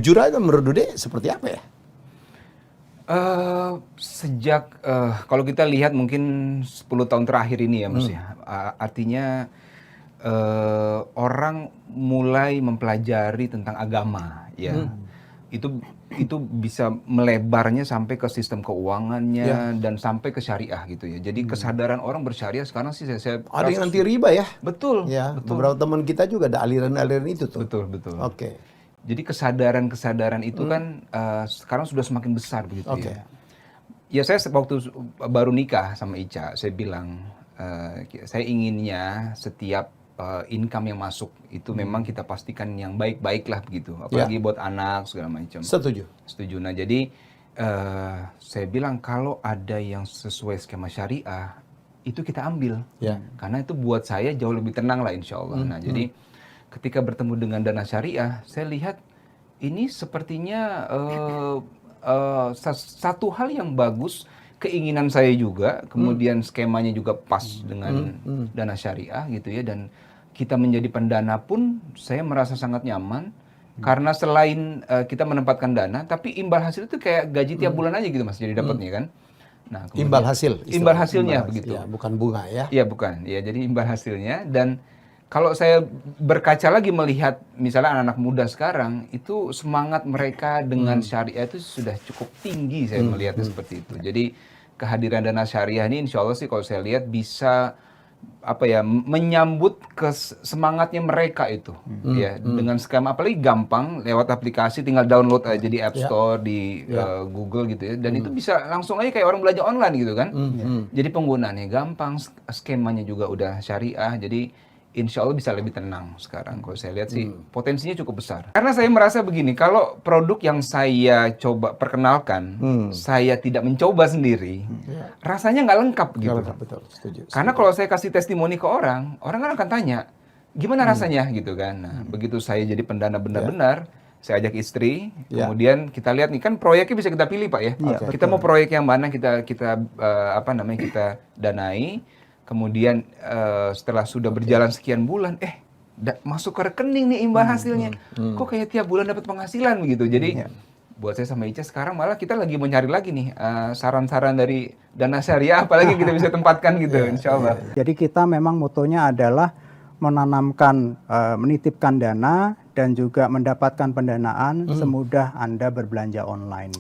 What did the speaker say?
jujur aja menurut Dude seperti apa ya? Sejak kalau kita lihat mungkin 10 tahun terakhir ini ya Mas ya, artinya orang mulai mempelajari tentang agama ya. Itu bisa melebarnya sampai ke sistem keuangannya dan sampai ke syariah gitu ya. Jadi kesadaran orang bersyariah sekarang sih saya Ada yang anti riba ya? betul, Ya, betul. beberapa teman kita juga ada aliran-aliran itu tuh. Betul, betul. Oke. Jadi kesadaran itu kan sekarang sudah semakin besar begitu ya. Ya saya waktu baru nikah sama Ica, saya bilang saya inginnya setiap income yang masuk itu memang kita pastikan yang baik-baik lah begitu. Apalagi buat anak segala macam. Setuju. Setuju. Nah jadi saya bilang kalau ada yang sesuai skema syariah itu kita ambil. Karena itu buat saya jauh lebih tenang lah insya Allah. Nah jadi ketika bertemu dengan dana syariah, saya lihat ini sepertinya satu hal yang bagus, keinginan saya juga, kemudian skemanya juga pas dengan dana syariah gitu ya, dan kita menjadi pendana pun saya merasa sangat nyaman, karena selain kita menempatkan dana, tapi imbal hasil itu kayak gaji tiap bulan aja gitu Mas, jadi dapatnya kan. Nah, Imbal hasil. Imbal hasilnya begitu. Ya, bukan bunga ya. Iya bukan, ya jadi imbal hasilnya. Dan kalau saya berkaca lagi melihat misalnya anak-anak muda sekarang itu semangat mereka dengan syariah itu sudah cukup tinggi, saya melihatnya seperti itu. Jadi kehadiran dana syariah ini insya Allah sih kalau saya lihat bisa menyambut ke semangatnya mereka itu ya, dengan skema apalagi gampang lewat aplikasi, tinggal download aja di App Store, di Google gitu ya, dan itu bisa langsung aja kayak orang belanja online gitu kan. Jadi penggunaannya gampang, skemanya juga udah syariah, jadi insya Allah bisa lebih tenang sekarang. Kalau saya lihat sih potensinya cukup besar. Karena saya merasa begini, kalau produk yang saya coba perkenalkan, saya tidak mencoba sendiri, rasanya nggak lengkap gitu. Betul, setuju. Karena kalau saya kasih testimoni ke orang kan akan tanya, gimana rasanya gitu kan. Nah, begitu saya jadi pendana benar-benar, saya ajak istri, kemudian kita lihat nih kan proyeknya bisa kita pilih Pak ya. Kita mau proyek yang mana kita danai. Kemudian setelah sudah berjalan sekian bulan, masuk ke rekening nih imbal hasilnya. Kok kayak tiap bulan dapat penghasilan begitu. Jadi buat saya sama Ica sekarang malah kita lagi mau nyari lagi nih saran-saran dari dana syariah, apalagi kita bisa tempatkan gitu, insya Allah. Jadi kita memang motonya adalah menanamkan, menitipkan dana dan juga mendapatkan pendanaan semudah Anda berbelanja online.